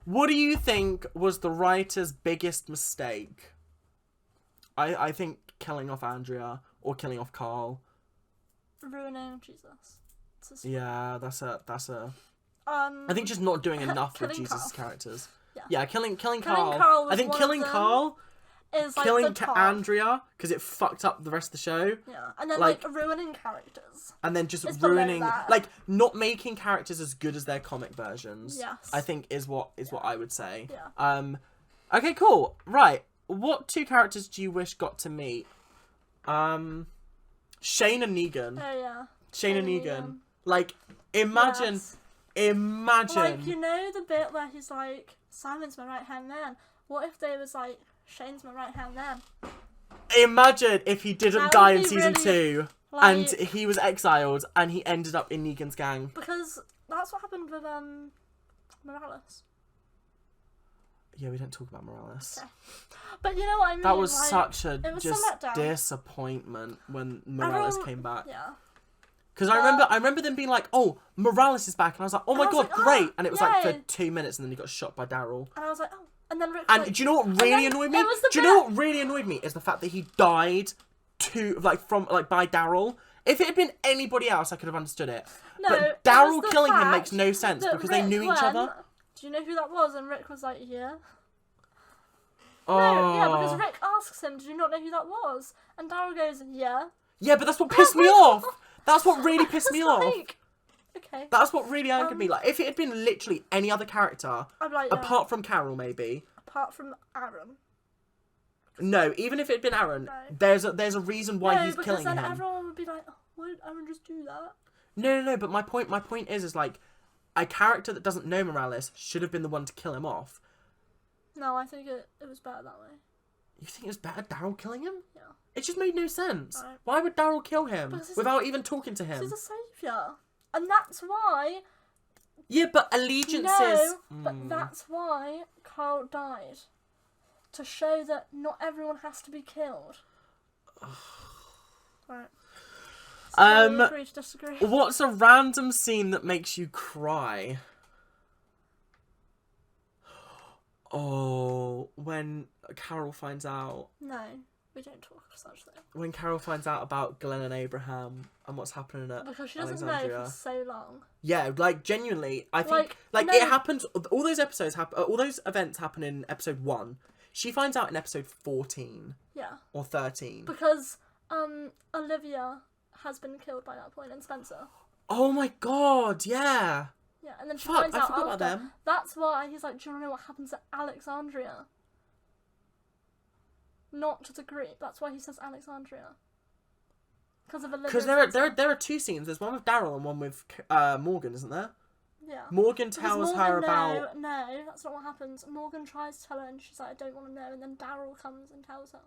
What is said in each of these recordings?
What do you think was the writer's biggest mistake? I think killing off Andrea or killing off Carl. Ruining Jesus. Yeah, that's a. I think just not doing enough with Killing Jesus' Carl. characters. Yeah. Yeah, killing Carl. Carl was I think one killing of them. Carl, Is like killing the top. Andrea because it fucked up the rest of the show. Yeah, and then like ruining characters. And then just It's below ruining, that. like not making characters as good as their comic versions. Yes. I think is what I would say. Yeah. Okay, cool. Right. What 2 characters do you wish got to meet? Shane and Negan. Oh yeah. Shane and Negan. Like, imagine. Yes. Imagine. Like, you know the bit where he's like, Simon's my right hand man. What if they was like, Shane's my right hand man? Imagine if he didn't That die would in be season really, 2 like, and he was exiled and he ended up in Negan's gang. Because that's what happened with Morales. Yeah, we don't talk about Morales. Okay. But you know what I mean? That was like, such a it was just a letdown. disappointment when Morales came back. Yeah. Because I remember them being like, "Oh, Morales is back," and I was like, "Oh my god, like, great!" And it was like for yay. 2 minutes, and then he got shot by Daryl. And I was like, oh. And then Rick was And like, do you know what really annoyed me? it was the Do you know what really annoyed me is the fact that he died by Daryl. If it had been anybody else, I could have understood it. No, but it was Daryl the killing him fact makes no sense that because they Rick knew each went, other. Do you know who that was? And Rick was like, yeah. Oh. No, yeah, because Rick asks him, "Do you not know who that was?" And Daryl goes, "Yeah." Yeah, but that's what pissed me off. That's what really pissed me It's off. like, okay. That's what really angered me. Like, if it had been literally any other character, I'm like, apart from Carol, maybe. apart from Aaron. No, even if it had been Aaron, No. there's a reason why he's killing then him. everyone would be like, oh, why did Aaron just do that? No. But my point is like, a character that doesn't know Morales should have been the one to kill him off. No, I think it was better that way. You think it was better Daryl killing him? Yeah. It just made no sense. Right. Why would Daryl kill him Because he's without even talking to him? He's a saviour. And that's why... Yeah, but allegiances... No, but that's why Carl died. To show that not everyone has to be killed. Right. So we agree to disagree. What's a random scene that makes you cry? Oh, when Carol finds out. No, we don't talk of such things. When Carol finds out about Glenn and Abraham and what's happening at Because she doesn't know Alexandria. for so long. Yeah, like genuinely, I think No. it happens. All those episodes happen. All those events happen in episode 1. She finds out in episode 14 Yeah. or 13. Because Olivia has been killed by that point, and Spencer. Oh my god! Yeah. Yeah, and then she Fuck, finds I out forgot after. about them. That's why he's like, do you want to know what happens at Alexandria? Not to the Greek. That's why he says Alexandria. Because of Olivia. Because there are 2 scenes. There's one with Daryl and one with Morgan, isn't there? Yeah. Morgan Because tells Morgan, her about. No, that's not what happens. Morgan tries to tell her, and she's like, I don't want to know. And then Daryl comes and tells her.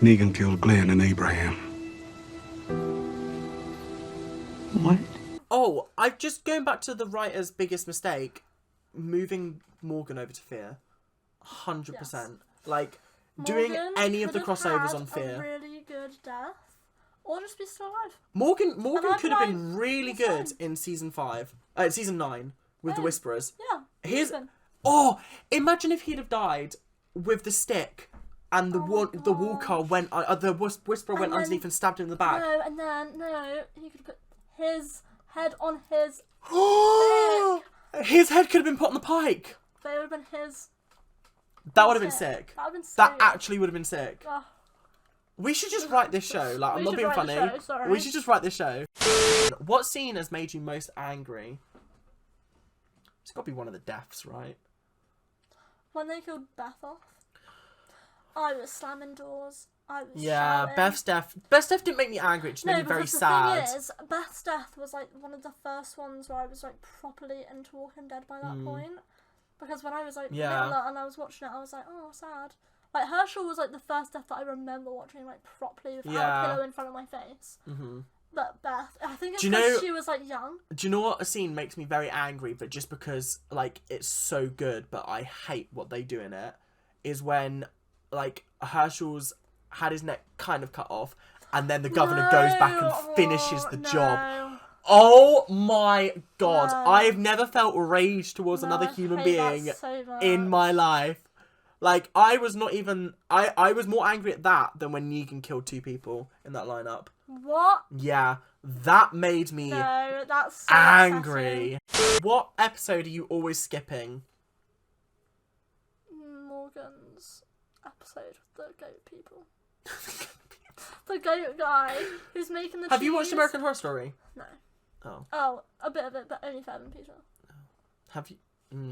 Negan killed Glenn and Abraham. What? Oh, I'm just going back to the writer's biggest mistake, moving Morgan over to Fear. 100%. Yes. Like, doing Morgan any of the could have crossovers had on Fear. A really good death, or just be still alive. Morgan I'd could have like been really the good same. in season 9 with the Yeah. Whisperers. Yeah. Here's even. oh, imagine if he'd have died with the stick and the Oh my the walker went the Whisperer went then- underneath and stabbed him in the back. No, and then he could put his head on his. His head could have been put on the pike. They would have been his. That would have been Sick. sick. That would have been so That good. actually would have been sick. Oh, We should just write this show. Like, I'm We not should being write funny. the show, sorry. We should just write this show. What scene has made you most angry? It's got to be one of the deaths, right? when they killed Beth off, I was slamming doors. I was Yeah, shouting. Beth's death didn't make me angry. It just made me very because sad. the thing is, Beth's death was like one of the first ones where I was like properly into Walking Dead by that point. Because when I was like little and I was watching it, I was like, oh, sad. Like Herschel was like the first death that I remember watching like properly without a pillow in front of my face. Mm-hmm. But Beth, I think it's because she was like young. Do you know what a scene makes me very angry, but just because like it's so good, but I hate what they do in it, is when like Herschel's had his neck kind of cut off, and then the governor goes back and finishes the job. Oh my god. No. I've never felt rage towards another human hate being that so much. in my life. Like, I was not even... I was more angry at that than when Negan killed 2 people in that lineup. What? Yeah, that made me No, that's so angry. What episode are you always skipping? Morgan's episode with the goat people. The goat guy who's making the Have you cheese. watched American Horror Story? No. Oh. Oh, a bit of it, but only 7 people. Have you...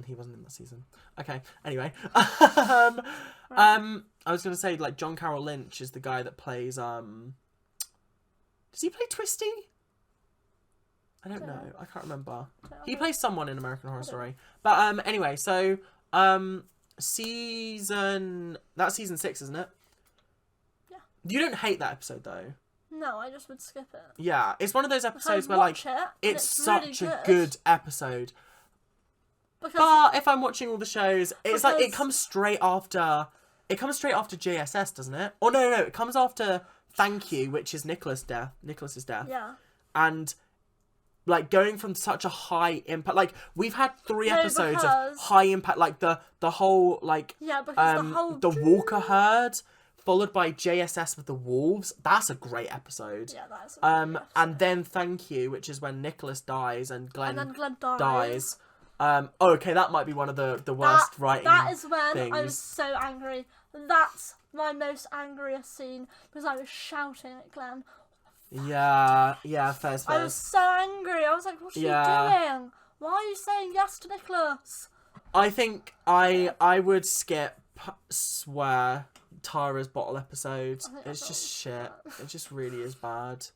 he wasn't in that season. Okay, anyway. I was going to say, like, John Carroll Lynch is the guy that plays, Does he play Twisty? I don't know. I can't remember. He plays someone in American Horror Story. But, anyway, so, that's season 6, isn't it? Yeah. You don't hate that episode, though. No, I just would skip it. Yeah, it's one of those episodes where, watch like, it's such really a good episode. Because But if I'm watching all the shows, it's like, it Because- comes straight after... It comes straight after JSS, doesn't it? Oh, no, it comes after Thank You, which is Nicholas's death. yeah. And, like, going from such a high impact... Like, we've had 3 No, episodes because- of high impact. Like, the whole, like... Yeah, because the whole... the Walker herd, followed by JSS with the Wolves. That's a great episode. Yeah, that is a really good And episode. then Thank You, which is when Nicholas dies and Glenn, And then Glenn dies. dies. Okay, that might be one of the worst writing That is when I things. was so angry. That's my most angriest scene because I was shouting at Glenn. Yeah, fair. I was so angry. I was like, "What are you doing? Why are you saying yes to Nicholas?" I think I would skip Swear Tara's bottle episode. I think It's that's just all shit. It just really is bad.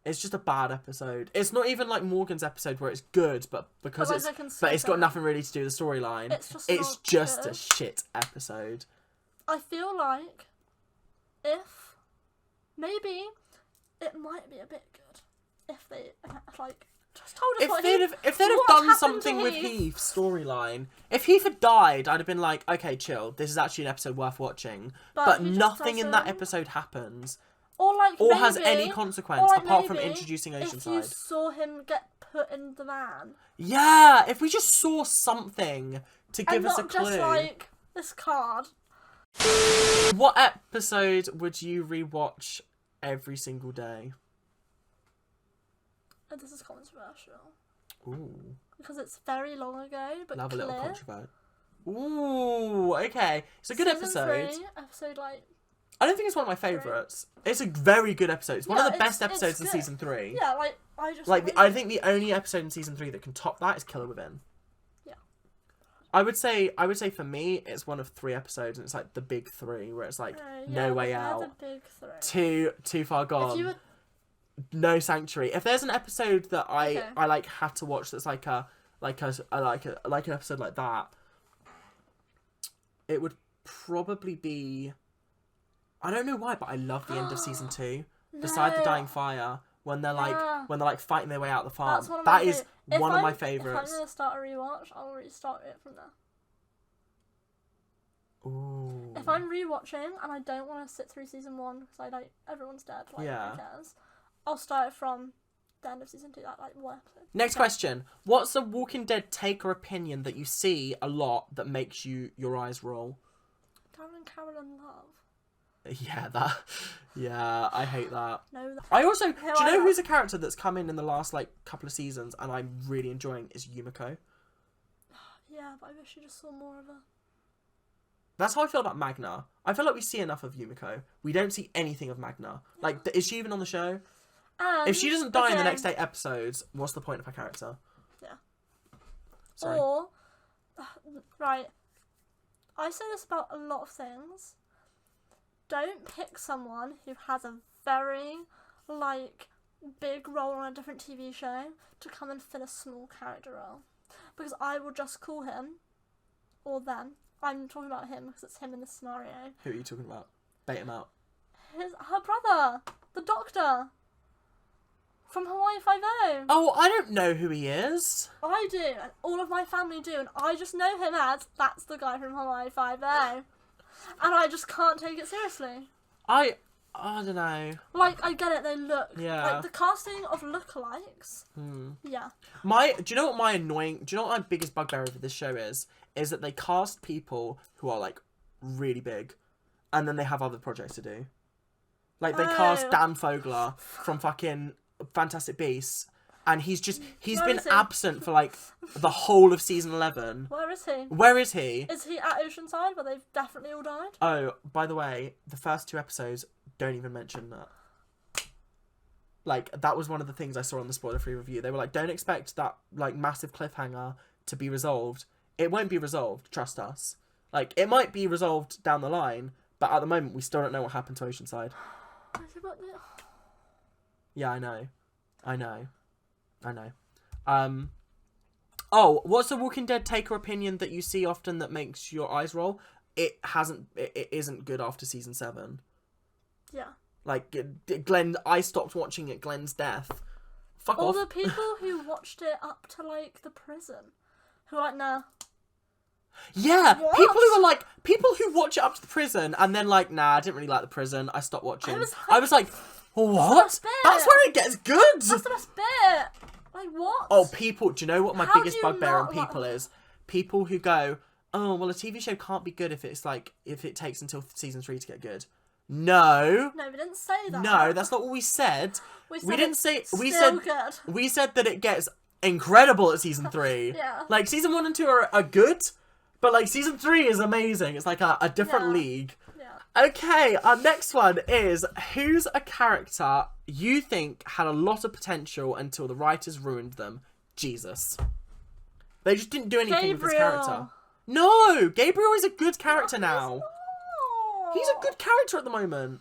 It's just a bad episode. It's not even like Morgan's episode where it's good, but because But, like, I can it's skip got it. nothing really to do with the storyline. It's just It's not just good. a shit episode. I feel like if maybe it might be a bit good if they like just told us If what they'd have what done happened something to with Heath. Heath's storyline, if Heath had died, I'd have been like, okay, chill. This is actually an episode worth watching. But he just nothing in that doesn't. episode happens. Or like Or maybe, has any consequence or, like, apart from maybe introducing if you Oceanside. saw him get put in the van Yeah, if we just saw something to give and us a not clue. just like this card. What episode would you rewatch every single day? And this is controversial Ooh, because it's very long ago, but love a clear. little controversy. Ooh, okay. It's a good Season episode. 3, episode like I don't think it's one of my favourites. It's a very good episode. It's one Yeah, of the best it's episodes in good. season 3. yeah, like I just Like, like I think the only episode in season 3 that can top that is Killer Within. Yeah. I would say for me, it's one of 3 episodes, and it's like the big 3, where it's like yeah, No Way they're Out, the big 3. Too Far Gone, If you were No Sanctuary. If there's an episode that I Okay. like had to watch that's like an episode like that, it would probably be. I don't know why, but I love the end of season 2. Beside the No. Dying Fire, when they're Yeah. like fighting their way out of the farm. That's one of my That is If one of my If favourites. I'm gonna start a rewatch, I'll restart it from there. Ooh. If I'm rewatching and I don't want to sit through season 1 because I like everyone's dead, like Yeah. who cares? I'll start it from the end of season 2. That like one episode. Next question. What's a Walking Dead take or opinion that you see a lot that makes your eyes roll? Daryl and Carolyn love. Yeah, I hate that. No, I also, do you know I who's a character that's come in the last like couple of seasons and I'm really enjoying is Yumiko. yeah, but I wish you just saw more of her. That's how I feel about Magna. I feel like we see enough of Yumiko. We don't see anything of Magna. Like, is she even on the show? And If she doesn't die in the again, next 8 episodes, what's the point of her character? Yeah. Sorry. Or right, I say this about a lot of things. Don't pick someone who has a very like big role on a different TV show to come and fill a small character role, because I will just call him or them. I'm talking about him because it's him in this scenario. Who are you talking about? Bait him out. Her brother, the doctor from Hawaii Five-0. Oh, I don't know who he is. I do, and all of my family do, and I just know him as that's the guy from Hawaii Five-0, and I just can't take it seriously. I I don't know. Like, I get it, they look. Yeah. Like, the casting of lookalikes. Yeah. Do you know what my biggest bugbear over this show is? Is that they cast people who are, like, really big, and then they have other projects to do. Like, they cast Dan Fogler from fucking Fantastic Beasts, and he's been absent for, like, the whole of season 11. Where is he? Where is he? Is he at Oceanside, where they've definitely all died? Oh, by the way, the first 2 episodes don't even mention that. Like, that was one of the things I saw on the spoiler-free review. They were like, don't expect that, like, massive cliffhanger to be resolved. It won't be resolved, trust us. Like, it might be resolved down the line, but at the moment, we still don't know what happened to Oceanside. Yeah, I know. What's a Walking Dead take or opinion that you see often that makes your eyes roll? It isn't good after season 7. Yeah. Like, Glenn, I stopped watching it, Glenn's death. Fuck off. All the people who watched it up to, like, the prison. Who are like, nah. Yeah, What? people who watch it up to the prison and then like, nah, I didn't really like the prison, I stopped watching. I was like, what? That's where it gets good! That's the best bit! Like, what? Oh, people, do you know what my How biggest do you bugbear on not people is? People who go, oh, well, a TV show can't be good if it takes until season 3 to get good. No. No, we didn't say that. No, that's not what we said. We said that it gets incredible at season 3. Yeah. Like, season 1 and 2 are good, but, like, season 3 is amazing. It's like a different league. Yeah. Okay, our next one is, who's a character you think had a lot of potential until the writers ruined them? Jesus. They just didn't do anything with this character. No! Gabriel is a good character now. He's a good character at the moment.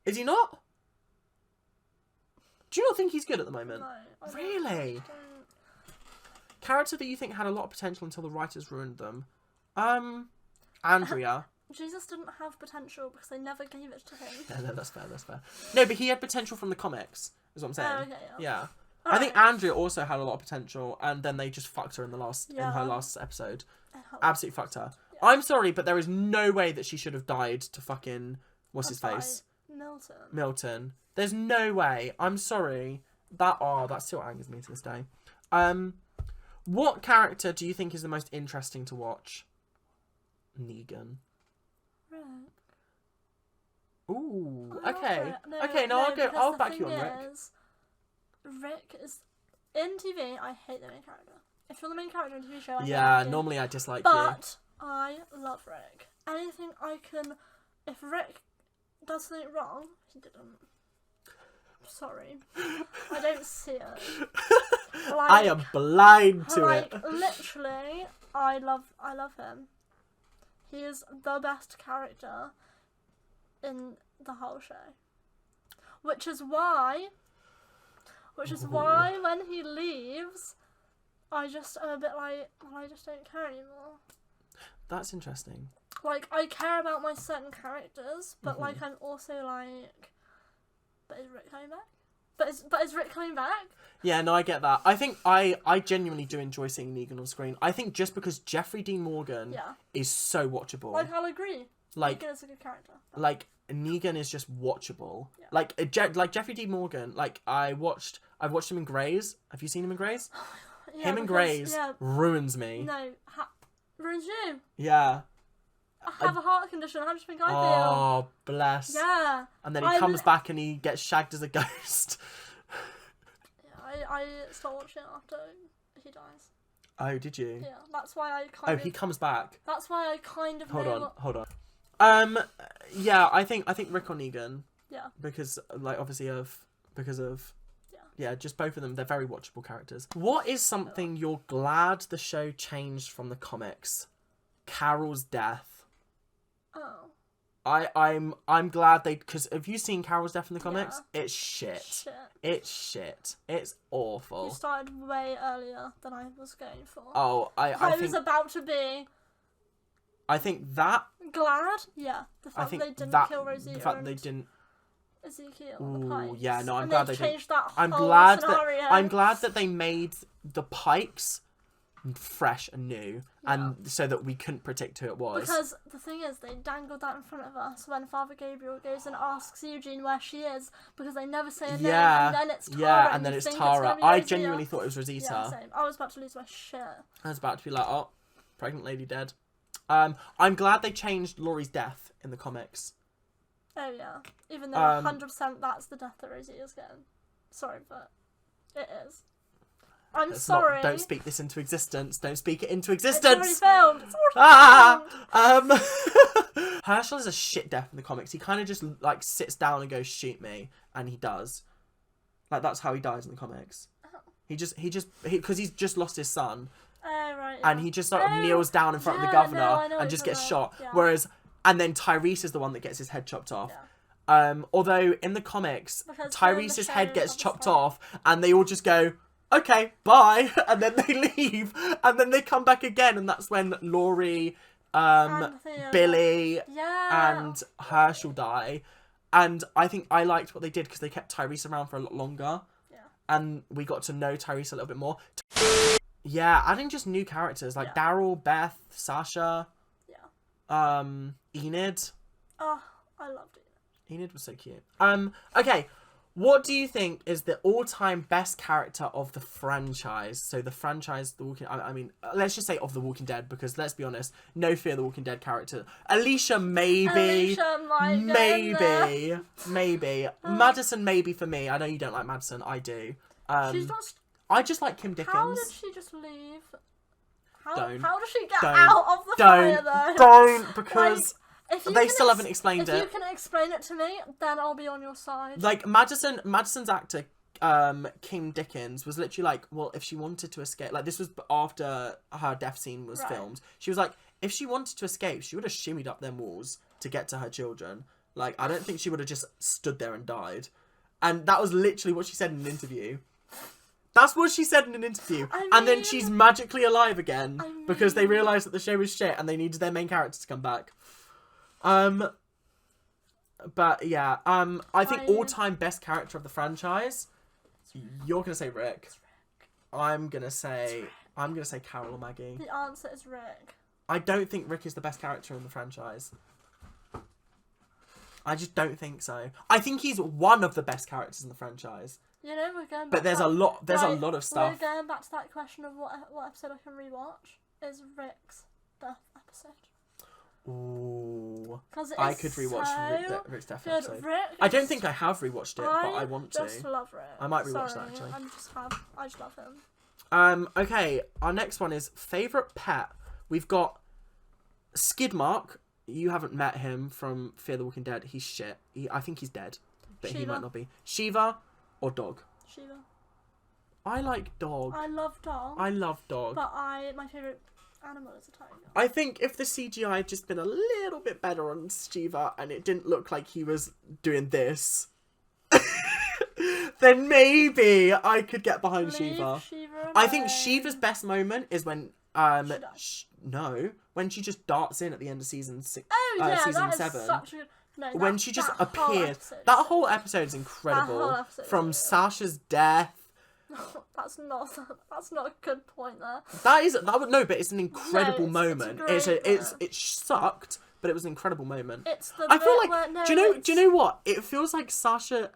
Is he not? Do you not think he's good at the moment? No. Really? Character that you think had a lot of potential until the writers ruined them? Andrea. Jesus didn't have potential because they never gave it to him. No, that's fair. No, but he had potential from the comics, is what I'm saying. Oh, okay, yeah. I think Andrea also had a lot of potential, and then they just fucked her in her last episode. Absolutely fucked her. Yeah. I'm sorry, but there is no way that she should have died to fucking what's his face? Milton. There's no way. I'm sorry. That still angers me to this day. What character do you think is the most interesting to watch? Negan. Rick. Ooh. Okay. I'll back you on Rick. Rick is in TV. I hate the main character. If you're the main character in a TV show, I hate you. Normally I dislike you. But I love Rick. Anything I can. If Rick does something wrong, he didn't. Sorry, I don't see it. Like, I am blind to it. Literally, I love him. He is the best character in the whole show. Which is why when he leaves, I just am a bit like, well, I just don't care anymore. That's interesting. Like, I care about my certain characters, but like, I'm also like, but is Rick coming back? But is Rick coming back? Yeah, no, I get that. I think I genuinely do enjoy seeing Negan on screen. I think just because Jeffrey Dean Morgan is so watchable. Like, I'll agree. Like, Negan is a good character. Like, Negan is just watchable. Yeah. Like Jeffrey Dean Morgan. Like, I've watched him in Grey's. Have you seen him in Grey's? Him in Grey's ruins me. No, ruins you. Yeah. I have a heart condition. How do you think I feel? Oh, bless. Yeah. And then he comes back and he gets shagged as a ghost. Yeah, I stopped watching it after he dies. Oh, did you? Yeah, that's why I kind of... Oh, he comes back. That's why I kind of Hold on. Yeah, I think Rick or Negan. Yeah. Because, like, obviously just both of them, they're very watchable characters. What is something you're glad the show changed from the comics? Carol's death. Oh. I'm glad because have you seen Carol's death in the comics? Yeah. It's shit. It's shit. It's awful. You started way earlier than I was going for. Oh, I was about to be. I think that. Glad? Yeah. The fact that they didn't kill Rosita. The fact they didn't. Ezekiel. Ooh, the yeah, no, I'm glad they changed that I'm whole glad scenario. I'm glad that they made the Pikes fresh and new, and so that we couldn't predict who it was. Because the thing is, they dangled that in front of us when Father Gabriel goes and asks Eugene where she is, because they never say her name, and then it's Tara. Yeah, and then it's Tara. I genuinely thought it was Rosita. Yeah, same. I was about to lose my shit. I was about to be like, oh, pregnant lady dead. I'm glad they changed Laurie's death in the comics. Oh yeah, even though 100% that's the death that Rosita's getting. Sorry, but it is. I'm sorry. Don't speak this into existence. Don't speak it into It's existence. already filmed. Herschel is a shit death in the comics. He kind of just like sits down and goes, "Shoot me," and he does. Like that's how he dies in the comics. He because he's just lost his son. Oh right. And he just sort of kneels down in front of the governor and just gets shot. Yeah. Whereas, and then Tyrese is the one that gets his head chopped off. Yeah. Although in the comics, Tyrese's head gets chopped off, and they all just go, "Okay, bye," and then they leave, and then they come back again, and that's when Laurie, Billy, and Herschel die. And I think I liked what they did because they kept Tyrese around for a lot longer, and we got to know Tyrese a little bit more. Yeah, adding just new characters like Daryl, Beth, Sasha, Enid. Oh, I loved Enid. Enid was so cute. Okay. What do you think is the all-time best character of the franchise? So the franchise, The Walking... I mean, let's just say of The Walking Dead, because let's be honest, no Fear the Walking Dead character. Alicia, maybe. Maybe. Madison, maybe for me. I know you don't like Madison. I do. She's not... I just like Kim Dickens. How did she just leave? How does she get don't, out of the fire, though? Don't, because... Like, they still haven't explained it. If you can explain it to me, then I'll be on your side. Like, Madison's actor, Kim Dickens, was literally like, well, if she wanted to escape... Like, this was after her death scene was filmed. She was like, if she wanted to escape, she would have shimmied up them walls to get to her children. Like, I don't think she would have just stood there and died. And that was literally what she said in an interview. That's what she said in an interview. And then she's magically alive again because they realised that the show was shit and they needed their main character to come back. But yeah, I think all-time best character of the franchise. You're gonna say Rick. I'm gonna say Carol or Maggie. The answer is Rick. I don't think Rick is the best character in the franchise. I just don't think so. I think he's one of the best characters in the franchise. You know, we're going back. But there's a lot of stuff. We're going back to that question of what episode I can rewatch. Is Rick's death episode? Ooh. I could rewatch Rick's death episode. Rick I don't think I have rewatched it, but I want to. I just love Rick. I might rewatch that actually. I just love him. Okay, our next one is favourite pet. We've got Skidmark. You haven't met him from Fear the Walking Dead. He's shit. I think he's dead, but he might not be. Shiva or dog? Shiva. I like dog. I love dog. But my favourite animal is a tiger. I think if the CGI had just been a little bit better on Shiva and it didn't look like he was doing this, then maybe I could get behind Shiva. I think Shiva's best moment is when when she just darts in at the end of season 6. Oh yeah, season that is 7. such a good... No, when she just appears. That whole episode is incredible. From Sasha's death. That's not a good point there. But it's an incredible moment. It sucked, but it was an incredible moment. I feel like do you know what? It feels like Sasha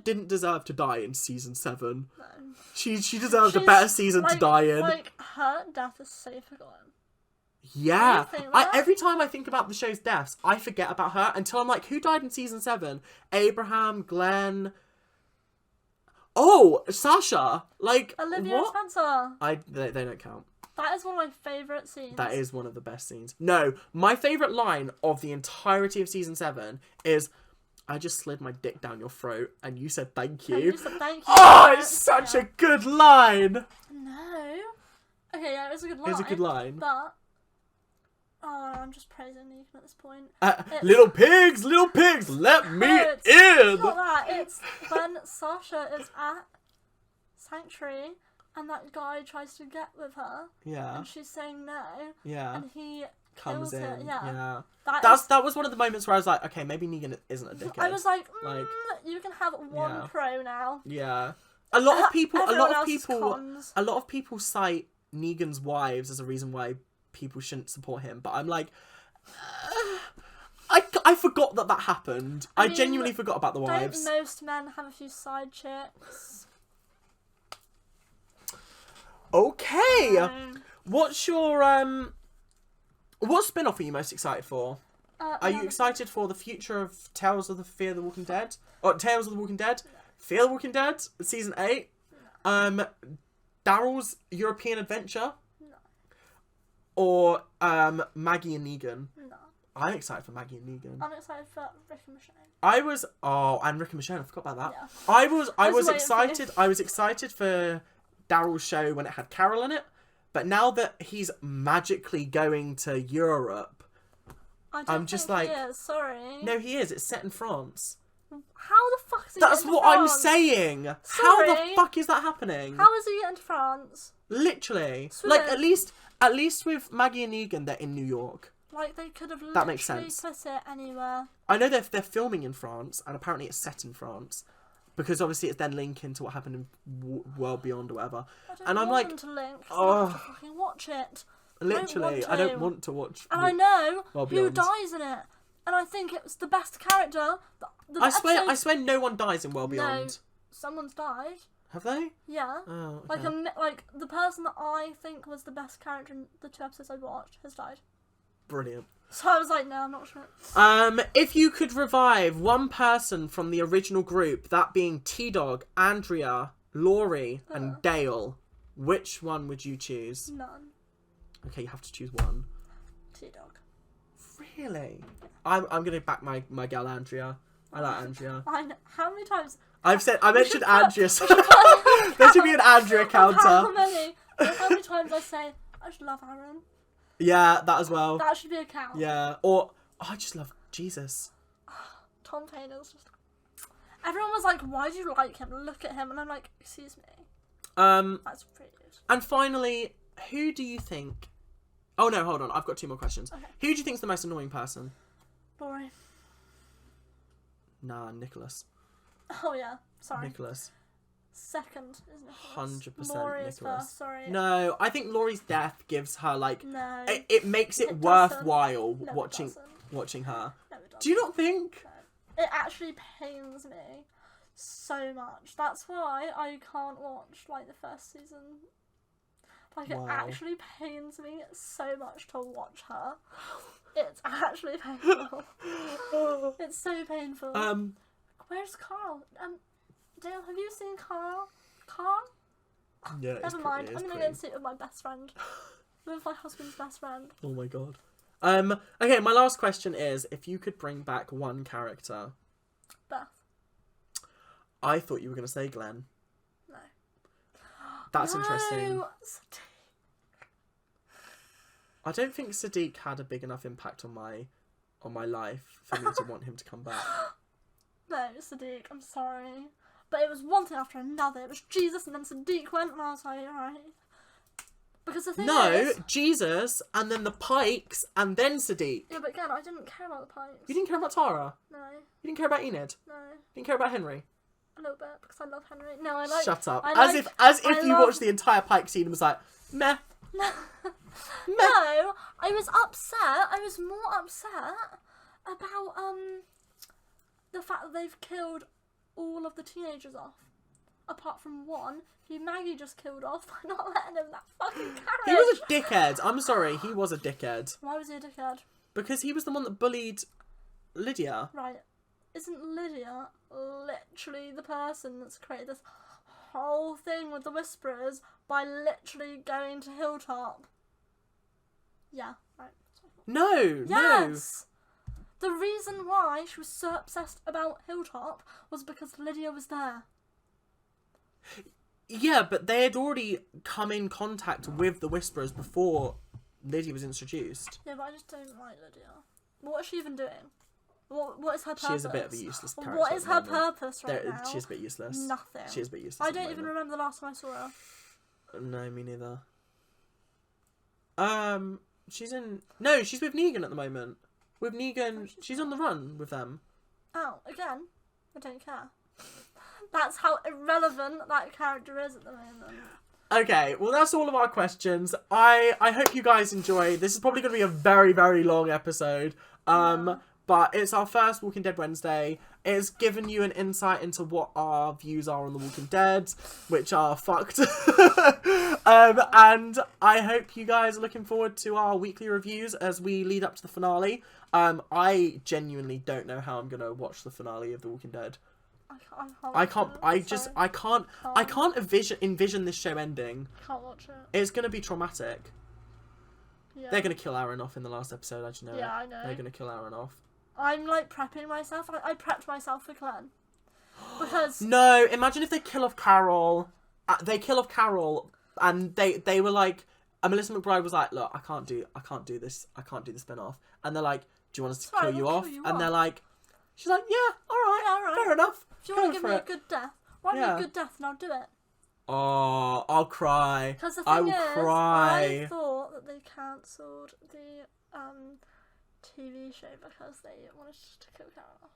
didn't deserve to die in season 7. No. She deserved a better season to die in. Like her death is so forgotten. Yeah. Every time I think about the show's deaths, I forget about her until I'm like, who died in season 7? Abraham, Glenn. Oh, Sasha! Like, Olivia Spencer. They don't count. That is one of my favourite scenes. That is one of the best scenes. No, my favourite line of the entirety of season 7 is, I just slid my dick down your throat and you said thank you. And you said thank you. Oh, it's such a good line! No. Okay, yeah, it was a good line. It's a good line. But... Oh, I'm just praising Negan at this point. Little pigs, let me in! It's not that. It's when Sasha is at Sanctuary and that guy tries to get with her. Yeah. And she's saying no. Yeah. And he comes in. Her. Yeah. That was one of the moments where I was like, okay, maybe Negan isn't a dickhead. I was like, you can have one pro now. Yeah. A lot of people cite Negan's wives as a reason why people shouldn't support him, but I'm like, I forgot that happened. I mean, genuinely forgot about the wives. Don't most men have a few side chicks? Okay. What's your what spin-off are you most excited for? Are you excited for the future of Tales of the Fear the Walking Dead? Or Tales of the Walking Dead? Fear the Walking Dead? Season 8? Daryl's European Adventure? No. Or Maggie and Negan? No. I'm excited for Maggie and Negan. I'm excited for Rick and Michonne. And Rick and Michonne, I forgot about that. Yeah. I was excited. I was excited for Daryl's show when it had Carol in it, but now that he's magically going to Europe, I'm just like, he is, sorry. No, he is. It's set in France. How the fuck is he That's getting what to France? I'm saying. Sorry. How the fuck is that happening? How is he getting to France? Literally. Swimming. Like, at least with Maggie and Negan, they're in New York. Like, they could have That makes literally sense. put it anywhere. I know they're filming in France, and apparently it's set in France, because obviously it's then linking to what happened in World Beyond or whatever. And I'm like, them to link, I have to fucking watch it. Literally, I don't want to watch. And I know World who Beyond. dies in it, and I think it was the best character. I swear, no one dies in World Beyond. No, someone's died. Have they? Yeah. Oh, okay. Like the person that I think was the best character in the 2 episodes I watched has died. Brilliant. So I was like, no, I'm not sure. If you could revive one person from the original group, that being T-Dog, Andrea, Laurie, and Dale, which one would you choose? None. Okay, you have to choose one. T-Dog. Really? I'm gonna back my gal Andrea. I like Andrea. How many times? I mentioned Andrea. There should be an Andrea counter. How many times I say I just love Aaron? Yeah, that as well. That should be a count. Yeah, or I just love Jesus. Tom Payne is just. Everyone was like, "Why do you like him? Look at him," and I'm like, "Excuse me." That's rude. And finally, who do you think? Oh no, hold on. I've got 2 more questions. Okay. Who do you think's the most annoying person? Laurie. Nah, Nicholas. Oh yeah, sorry. Nicholas. Second is Nicholas. 100% Laurie Nicholas. is first, sorry. No, I think Laurie's death gives her like No. it makes it It worthwhile doesn't. No, watching it doesn't. watching her. No, it doesn't. Do you not think? No. It actually pains me so much. That's why I can't watch like the first season. Like Wow. it actually pains me so much to watch her. It's actually painful. It's so painful. Where's Carl? Dale, have you seen Carl? Carl? Yeah. Never mind. I'm gonna go and sit with my best friend. With my husband's best friend. Oh my god. Okay, my last question is, if you could bring back one character. Beth. I thought you were gonna say Glenn. No. That's interesting. Sadiq. I don't think Sadiq had a big enough impact on my life for me to want him to come back. No, Sadiq, I'm sorry. But it was one thing after another. It was Jesus and then Sadiq went and I was like, alright. Because the thing is... Jesus and then the Pikes and then Sadiq. Yeah, but again, I didn't care about the Pikes. You didn't care about Tara? No. You didn't care about Enid? No. You didn't care about Henry? A little bit, because I love Henry. No, I like... Shut up. I As if you watched the entire Pike scene and was like, meh. No. No, I was upset. I was more upset about the fact that they've killed all of the teenagers off. Apart from one who Maggie just killed off by not letting him that fucking carrot. He was a dickhead. I'm sorry, he was a dickhead. Why was he a dickhead? Because he was the one that bullied Lydia. Right. Isn't Lydia literally the person that's created this whole thing with the Whisperers by literally going to Hilltop? Yeah, right. No, Yes! The reason why she was so obsessed about Hilltop was because Lydia was there. Yeah, but they had already come in contact with the Whisperers before Lydia was introduced. Yeah, but I just don't like Lydia. What is she even doing? What is her purpose? She is a bit of a useless character. What is her purpose now? She's a bit useless. Nothing. She is a bit useless. I don't even remember the last time I saw her. No, me neither. She's in... No, she's with Negan at the moment. With Negan, she's on the run with them. Oh, again? I don't care. That's how irrelevant that character is at the moment. Okay, well that's all of our questions. I hope you guys enjoy. This is probably going to be a very, very long episode. But it's our first Walking Dead Wednesday. It's given you an insight into what our views are on The Walking Dead, which are fucked. And I hope you guys are looking forward to our weekly reviews as we lead up to the finale. I genuinely don't know how I'm going to watch the finale of The Walking Dead. I can't envision this show ending. Can't watch it. It's going to be traumatic. Yeah. They're going to kill Aaron off in the last episode, I just know. Yeah, I know. They're going to kill Aaron off. I'm like prepping myself. I prepped myself for Glenn. Because No, imagine if they kill off Carol. They kill off Carol and they were like, Melissa McBride was like, look, I can't do this. I can't do the spin-off. And they're like, do you want us to kill you off? And they're like, she's like, yeah, alright, fair enough. If you want to give me a good death, write me a good death and I'll do it. Oh, I'll cry. Because the I thing will is, cry. I thought that they cancelled the TV show because they wanted to kill Daryl.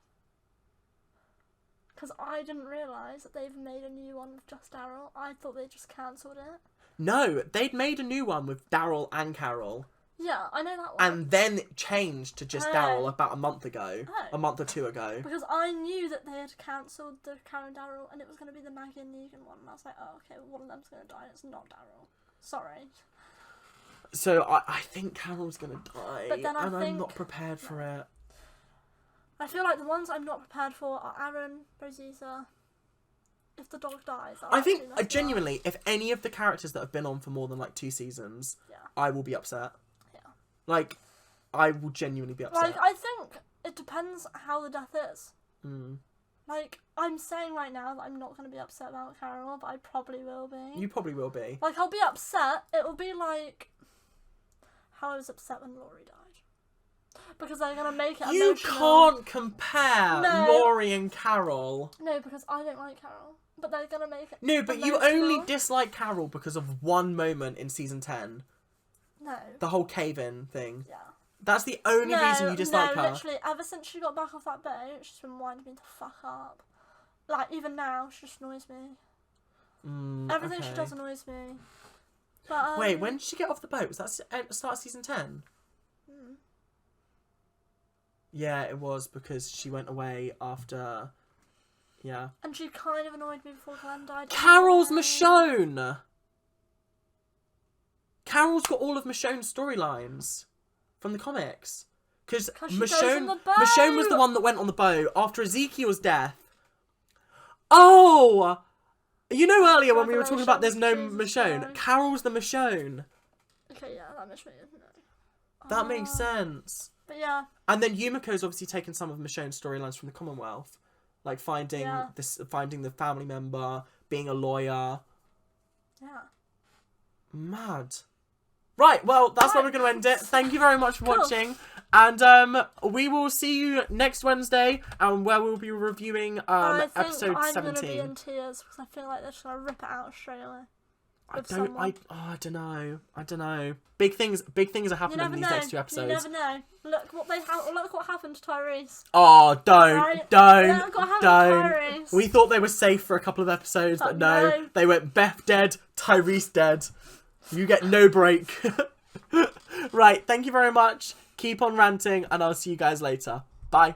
Because I didn't realise that they've made a new one with just Daryl. I thought they just cancelled it. No, they'd made a new one with Daryl and Carol. Yeah, I know that one. And then it changed to just Daryl about a month ago. Oh. A month or two ago. Because I knew that they had cancelled the Carol and Daryl and it was going to be the Maggie and Negan one. And I was like, oh, okay, well, one of them's going to die and it's not Daryl. Sorry. So I think Carol's going to die. But then I'm not prepared for it. I feel like the ones I'm not prepared for are Aaron, Rosita. If the dog dies, I think, genuinely, if any of the characters that have been on for more than like 2 seasons, I will be upset. Yeah. Like, I will genuinely be upset. Like, I think it depends how the death is. Mm. Like, I'm saying right now that I'm not going to be upset about Carol, but I probably will be. You probably will be. Like, I'll be upset. It will be like how I was upset when Laurie died. Because they're going to make it emotional. You can't compare Laurie and Carol. No, because I don't like Carol. But they're going to make it No, but emotional. you only dislike Carol because of one moment in season 10. No. The whole cave-in thing. Yeah. That's the only reason you dislike her. No, literally, ever since she got back off that boat, she's been winding me the fuck up. Like, even now, she just annoys me. Everything she does annoys me. But, wait, when did she get off the boat? Was that at the start of season 10? Yeah, it was, because she went away after... Yeah. And she kind of annoyed me before Glenn died. Carol's Michonne! Carol's got all of Michonne's storylines from the comics. Because Michonne was the one that went on the boat after Ezekiel's death. Oh! You know earlier when we were talking about there's no Michonne? Carol's the Michonne. Okay, yeah, that makes me... That makes sense. But yeah. And then Yumiko's obviously taken some of Michonne's storylines from the Commonwealth. Like finding the family member, being a lawyer. Yeah. Mad. Right, well, that's where we're going to end it. Thank you very much for watching. And we will see you next Wednesday, where we'll be reviewing episode 17. I'm going to be in tears because I feel like they're just going to rip it out straight away. I don't know. Big things are happening in these next 2 episodes. You never know. Look what happened to Tyrese. Oh, don't. Look what happened to Tyrese. We thought they were safe for a couple of episodes, but no. They went Beth dead, Tyrese dead. You get no break. Right, thank you very much. Keep on ranting, and I'll see you guys later. Bye.